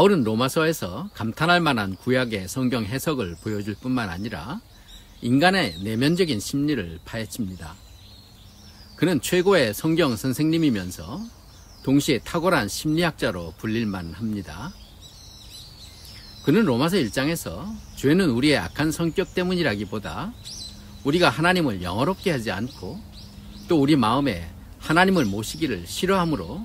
바울은 로마서에서 감탄할 만한 구약의 성경 해석을 보여줄 뿐만 아니라 인간의 내면적인 심리를 파헤칩니다. 그는 최고의 성경 선생님이면서 동시에 탁월한 심리학자로 불릴만 합니다. 그는 로마서 1장에서 죄는 우리의 악한 성격 때문이라기보다 우리가 하나님을 영화롭게 하지 않고 또 우리 마음에 하나님을 모시기를 싫어하므로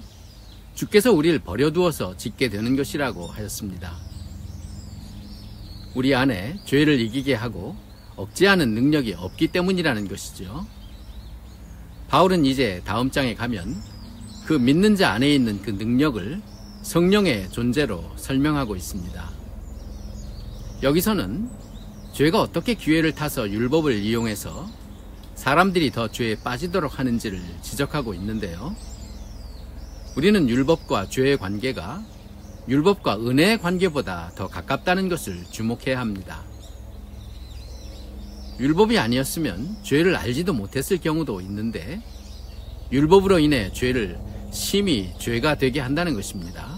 주께서 우리를 버려두어서 짓게 되는 것이라고 하였습니다. 우리 안에 죄를 이기게 하고 억제하는 능력이 없기 때문이라는 것이죠. 바울은 이제 다음 장에 가면 그 믿는 자 안에 있는 그 능력을 성령의 존재로 설명하고 있습니다. 여기서는 죄가 어떻게 기회를 타서 율법을 이용해서 사람들이 더 죄에 빠지도록 하는지를 지적하고 있는데요. 우리는 율법과 죄의 관계가 율법과 은혜의 관계보다 더 가깝다는 것을 주목해야 합니다. 율법이 아니었으면 죄를 알지도 못했을 경우도 있는데 율법으로 인해 죄를 심히 죄가 되게 한다는 것입니다.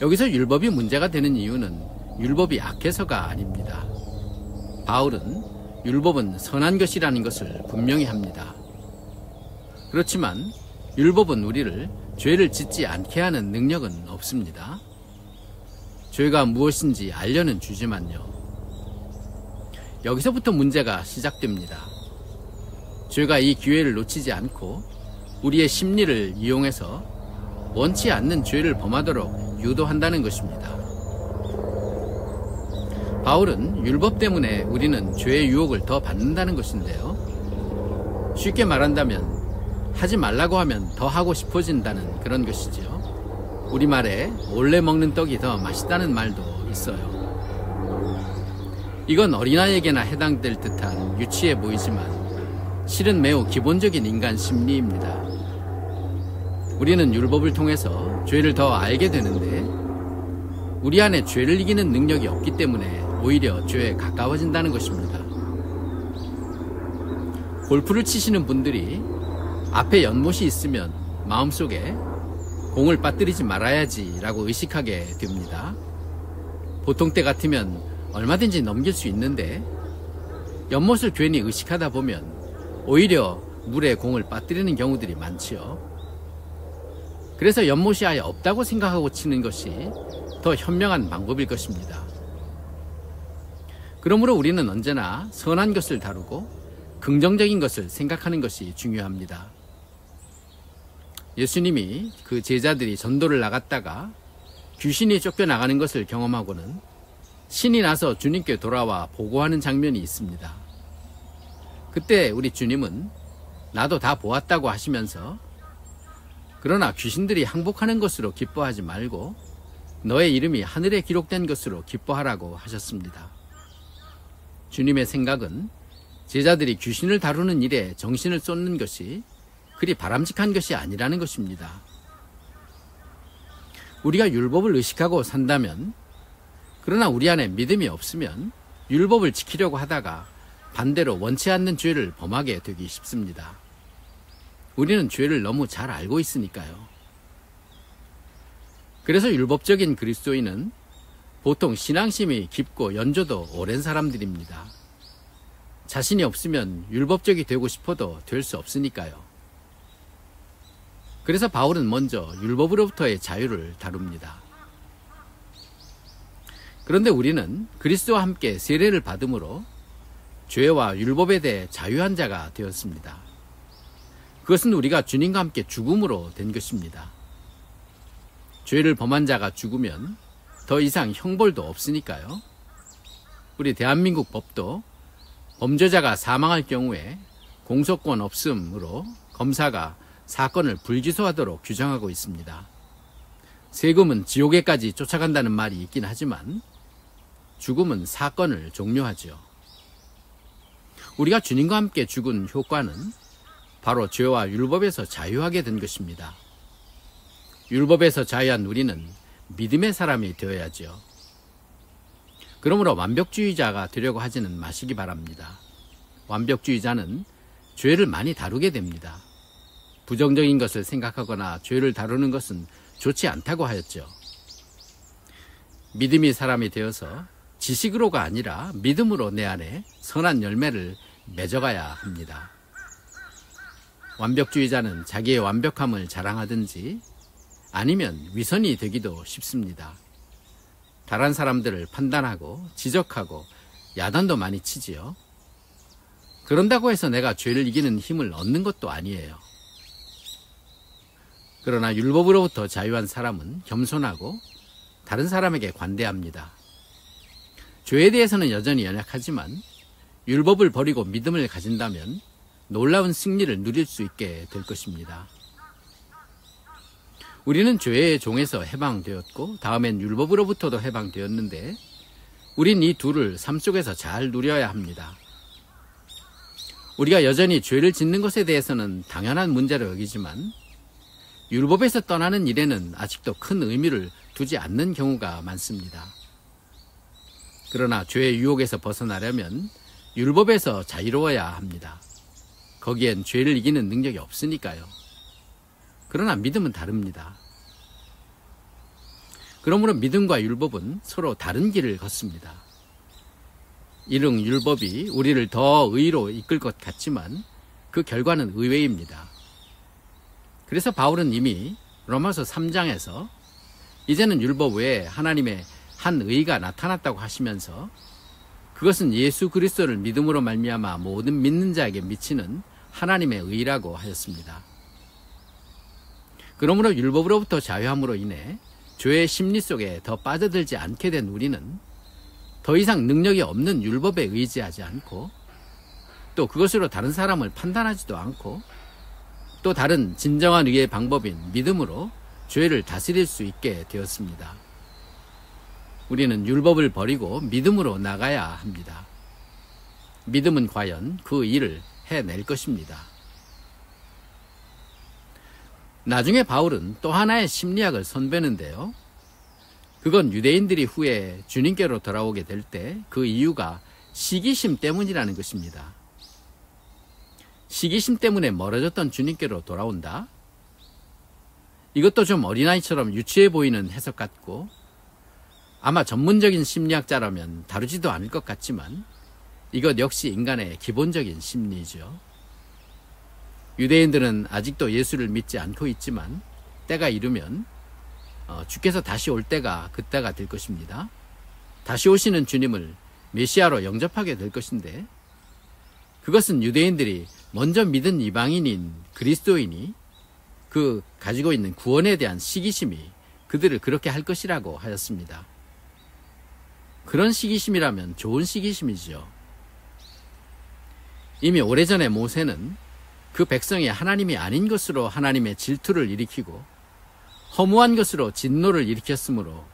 여기서 율법이 문제가 되는 이유는 율법이 악해서가 아닙니다. 바울은 율법은 선한 것이라는 것을 분명히 합니다. 그렇지만 율법은 우리를 죄를 짓지 않게 하는 능력은 없습니다. 죄가 무엇인지 알려는 주지만요. 여기서부터 문제가 시작됩니다. 죄가 이 기회를 놓치지 않고 우리의 심리를 이용해서 원치 않는 죄를 범하도록 유도한다는 것입니다. 바울은 율법 때문에 우리는 죄의 유혹을 더 받는다는 것인데요. 쉽게 말한다면 하지 말라고 하면 더 하고 싶어진다는 그런 것이죠. 우리말에 몰래 먹는 떡이 더 맛있다는 말도 있어요. 이건 어린아이에게나 해당될 듯한 유치해 보이지만 실은 매우 기본적인 인간 심리입니다. 우리는 율법을 통해서 죄를 더 알게 되는데 우리 안에 죄를 이기는 능력이 없기 때문에 오히려 죄에 가까워진다는 것입니다. 골프를 치시는 분들이 앞에 연못이 있으면 마음속에 공을 빠뜨리지 말아야지 라고 의식하게 됩니다. 보통 때 같으면 얼마든지 넘길 수 있는데 연못을 괜히 의식하다 보면 오히려 물에 공을 빠뜨리는 경우들이 많지요. 그래서 연못이 아예 없다고 생각하고 치는 것이 더 현명한 방법일 것입니다. 그러므로 우리는 언제나 선한 것을 다루고 긍정적인 것을 생각하는 것이 중요합니다. 예수님이 그 제자들이 전도를 나갔다가 귀신이 쫓겨나가는 것을 경험하고는 신이 나서 주님께 돌아와 보고하는 장면이 있습니다. 그때 우리 주님은 나도 다 보았다고 하시면서 그러나 귀신들이 항복하는 것으로 기뻐하지 말고 너의 이름이 하늘에 기록된 것으로 기뻐하라고 하셨습니다. 주님의 생각은 제자들이 귀신을 다루는 일에 정신을 쏟는 것이 그리 바람직한 것이 아니라는 것입니다. 우리가 율법을 의식하고 산다면 그러나 우리 안에 믿음이 없으면 율법을 지키려고 하다가 반대로 원치 않는 죄를 범하게 되기 쉽습니다. 우리는 죄를 너무 잘 알고 있으니까요. 그래서 율법적인 그리스도인은 보통 신앙심이 깊고 연조도 오랜 사람들입니다. 자신이 없으면 율법적이 되고 싶어도 될 수 없으니까요. 그래서 바울은 먼저 율법으로부터의 자유를 다룹니다. 그런데 우리는 그리스도와 함께 세례를 받음으로 죄와 율법에 대해 자유한 자가 되었습니다. 그것은 우리가 주님과 함께 죽음으로 된 것입니다. 죄를 범한 자가 죽으면 더 이상 형벌도 없으니까요. 우리 대한민국 법도 범죄자가 사망할 경우에 공소권 없음으로 검사가 사건을 불기소하도록 규정하고 있습니다. 세금은 지옥에까지 쫓아간다는 말이 있긴 하지만 죽음은 사건을 종료하죠. 우리가 주님과 함께 죽은 효과는 바로 죄와 율법에서 자유하게 된 것입니다. 율법에서 자유한 우리는 믿음의 사람이 되어야죠. 그러므로 완벽주의자가 되려고 하지는 마시기 바랍니다. 완벽주의자는 죄를 많이 다루게 됩니다. 부정적인 것을 생각하거나 죄를 다루는 것은 좋지 않다고 하였죠. 믿음이 사람이 되어서 지식으로가 아니라 믿음으로 내 안에 선한 열매를 맺어가야 합니다. 완벽주의자는 자기의 완벽함을 자랑하든지 아니면 위선이 되기도 쉽습니다. 다른 사람들을 판단하고 지적하고 야단도 많이 치지요. 그런다고 해서 내가 죄를 이기는 힘을 얻는 것도 아니에요. 그러나 율법으로부터 자유한 사람은 겸손하고 다른 사람에게 관대합니다. 죄에 대해서는 여전히 연약하지만 율법을 버리고 믿음을 가진다면 놀라운 승리를 누릴 수 있게 될 것입니다. 우리는 죄의 종에서 해방되었고 다음엔 율법으로부터도 해방되었는데 우린 이 둘을 삶 속에서 잘 누려야 합니다. 우리가 여전히 죄를 짓는 것에 대해서는 당연한 문제로 여기지만 율법에서 떠나는 일에는 아직도 큰 의미를 두지 않는 경우가 많습니다. 그러나 죄의 유혹에서 벗어나려면 율법에서 자유로워야 합니다. 거기엔 죄를 이기는 능력이 없으니까요. 그러나 믿음은 다릅니다. 그러므로 믿음과 율법은 서로 다른 길을 걷습니다. 이른 율법이 우리를 더 의로 이끌 것 같지만 그 결과는 의외입니다. 그래서 바울은 이미 로마서 3장에서 이제는 율법 외에 하나님의 한 의가 나타났다고 하시면서 그것은 예수 그리스도를 믿음으로 말미암아 모든 믿는 자에게 미치는 하나님의 의라고 하였습니다. 그러므로 율법으로부터 자유함으로 인해 죄의 심리 속에 더 빠져들지 않게 된 우리는 더 이상 능력이 없는 율법에 의지하지 않고 또 그것으로 다른 사람을 판단하지도 않고 또 다른 진정한 의의 방법인 믿음으로 죄를 다스릴 수 있게 되었습니다. 우리는 율법을 버리고 믿음으로 나가야 합니다. 믿음은 과연 그 일을 해낼 것입니다. 나중에 바울은 또 하나의 심리학을 선배는데요. 그건 유대인들이 후에 주님께로 돌아오게 될 때 그 이유가 시기심 때문이라는 것입니다. 시기심 때문에 멀어졌던 주님께로 돌아온다? 이것도 좀 어린아이처럼 유치해 보이는 해석 같고 아마 전문적인 심리학자라면 다루지도 않을 것 같지만 이것 역시 인간의 기본적인 심리죠. 유대인들은 아직도 예수를 믿지 않고 있지만 때가 이르면 주께서 다시 올 때가 그때가 될 것입니다. 다시 오시는 주님을 메시아로 영접하게 될 것인데 그것은 유대인들이 먼저 믿은 이방인인 그리스도인이 그 가지고 있는 구원에 대한 시기심이 그들을 그렇게 할 것이라고 하였습니다. 그런 시기심이라면 좋은 시기심이죠. 이미 오래전에 모세는 그 백성이 하나님이 아닌 것으로 하나님의 질투를 일으키고 허무한 것으로 진노를 일으켰으므로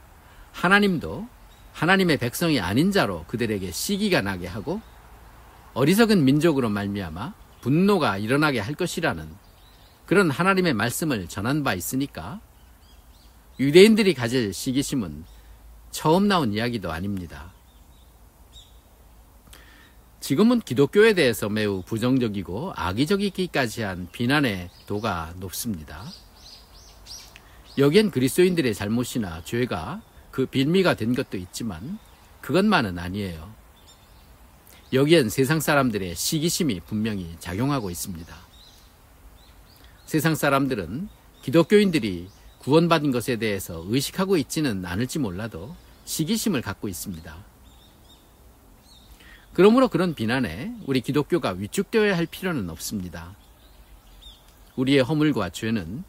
하나님도 하나님의 백성이 아닌 자로 그들에게 시기가 나게 하고 어리석은 민족으로 말미암아 분노가 일어나게 할 것이라는 그런 하나님의 말씀을 전한 바 있으니까 유대인들이 가질 시기심은 처음 나온 이야기도 아닙니다. 지금은 기독교에 대해서 매우 부정적이고 악의적이기까지 한 비난의 도가 높습니다. 여기엔 그리스도인들의 잘못이나 죄가 그 빌미가 된 것도 있지만 그것만은 아니에요. 여기엔 세상 사람들의 시기심이 분명히 작용하고 있습니다. 세상 사람들은 기독교인들이 구원받은 것에 대해서 의식하고 있지는 않을지 몰라도 시기심을 갖고 있습니다. 그러므로 그런 비난에 우리 기독교가 위축되어야 할 필요는 없습니다. 우리의 허물과 죄는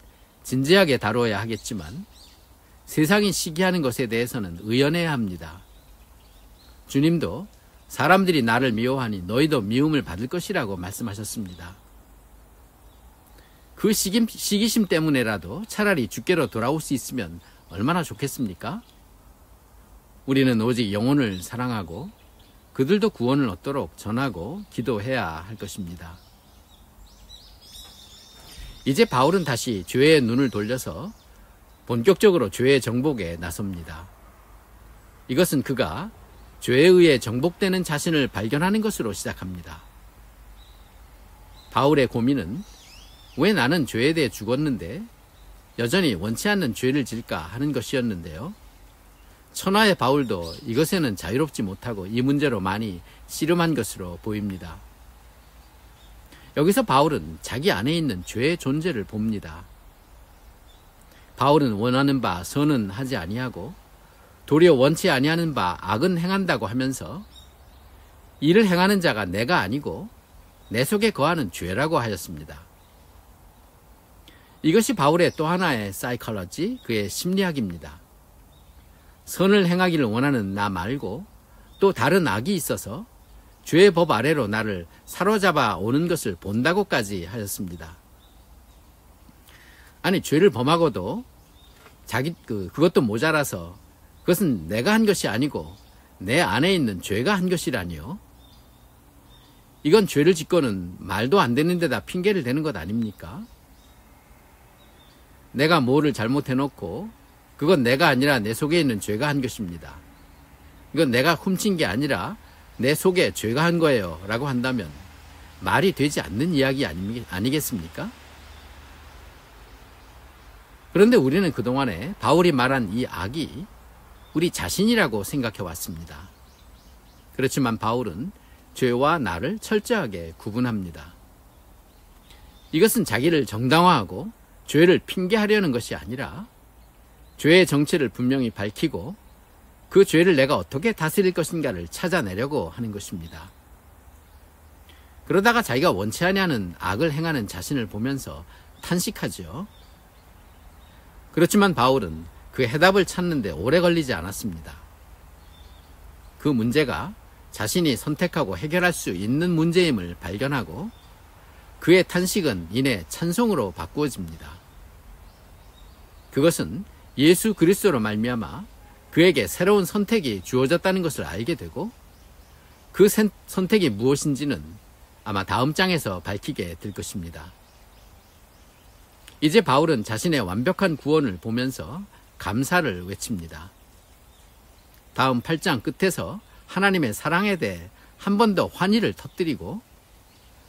진지하게 다루어야 하겠지만 세상이 시기하는 것에 대해서는 의연해야 합니다. 주님도 사람들이 나를 미워하니 너희도 미움을 받을 것이라고 말씀하셨습니다. 그 시기심 때문에라도 차라리 주께로 돌아올 수 있으면 얼마나 좋겠습니까? 우리는 오직 영혼을 사랑하고 그들도 구원을 얻도록 전하고 기도해야 할 것입니다. 이제 바울은 다시 죄의 눈을 돌려서 본격적으로 죄의 정복에 나섭니다. 이것은 그가 죄에 의해 정복되는 자신을 발견하는 것으로 시작합니다. 바울의 고민은 왜 나는 죄에 대해 죽었는데 여전히 원치 않는 죄를 질까 하는 것이었는데요. 천하의 바울도 이것에는 자유롭지 못하고 이 문제로 많이 씨름한 것으로 보입니다. 여기서 바울은 자기 안에 있는 죄의 존재를 봅니다. 바울은 원하는 바 선은 하지 아니하고 도리어 원치 아니하는 바 악은 행한다고 하면서 이를 행하는 자가 내가 아니고 내 속에 거하는 죄라고 하였습니다. 이것이 바울의 또 하나의 사이콜로지, 그의 심리학입니다. 선을 행하기를 원하는 나 말고 또 다른 악이 있어서 죄의 법 아래로 나를 사로잡아 오는 것을 본다고까지 하였습니다. 아니, 죄를 범하고도 그것도 모자라서 그것은 내가 한 것이 아니고 내 안에 있는 죄가 한 것이라니요. 이건 죄를 짓고는 말도 안 되는 데다 핑계를 대는 것 아닙니까? 내가 뭐를 잘못해놓고 그건 내가 아니라 내 속에 있는 죄가 한 것입니다. 이건 내가 훔친 게 아니라 내 속에 죄가 한 거예요 라고 한다면 말이 되지 않는 이야기 아니겠습니까? 그런데 우리는 그동안에 바울이 말한 이 악이 우리 자신이라고 생각해 왔습니다. 그렇지만 바울은 죄와 나를 철저하게 구분합니다. 이것은 자기를 정당화하고 죄를 핑계하려는 것이 아니라 죄의 정체를 분명히 밝히고 그 죄를 내가 어떻게 다스릴 것인가를 찾아내려고 하는 것입니다. 그러다가 자기가 원치 아니하는 악을 행하는 자신을 보면서 탄식하죠. 그렇지만 바울은 그 해답을 찾는데 오래 걸리지 않았습니다. 그 문제가 자신이 선택하고 해결할 수 있는 문제임을 발견하고 그의 탄식은 이내 찬송으로 바꾸어집니다. 그것은 예수 그리스도로 말미암아 그에게 새로운 선택이 주어졌다는 것을 알게 되고 그 선택이 무엇인지는 아마 다음 장에서 밝히게 될 것입니다. 이제 바울은 자신의 완벽한 구원을 보면서 감사를 외칩니다. 다음 8장 끝에서 하나님의 사랑에 대해 한 번 더 환희를 터뜨리고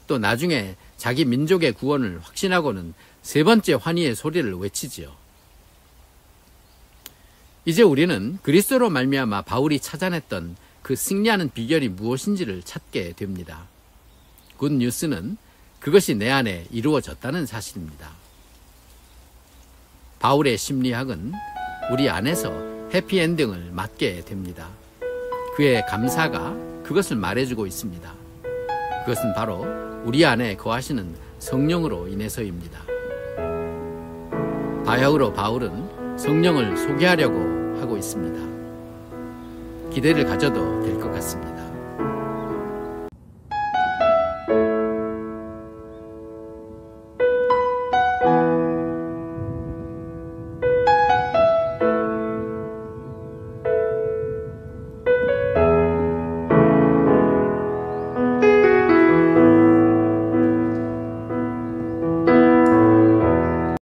또 나중에 자기 민족의 구원을 확신하고는 세 번째 환희의 소리를 외치지요. 이제 우리는 그리스도로 말미암아 바울이 찾아냈던 그 승리하는 비결이 무엇인지를 찾게 됩니다. 굿 뉴스는 그것이 내 안에 이루어졌다는 사실입니다. 바울의 심리학은 우리 안에서 해피엔딩을 맞게 됩니다. 그의 감사가 그것을 말해주고 있습니다. 그것은 바로 우리 안에 거하시는 성령으로 인해서입니다. 바야흐로 바울은 성령을 소개하려고 하고 있습니다. 기대를 가져도 될 것 같습니다.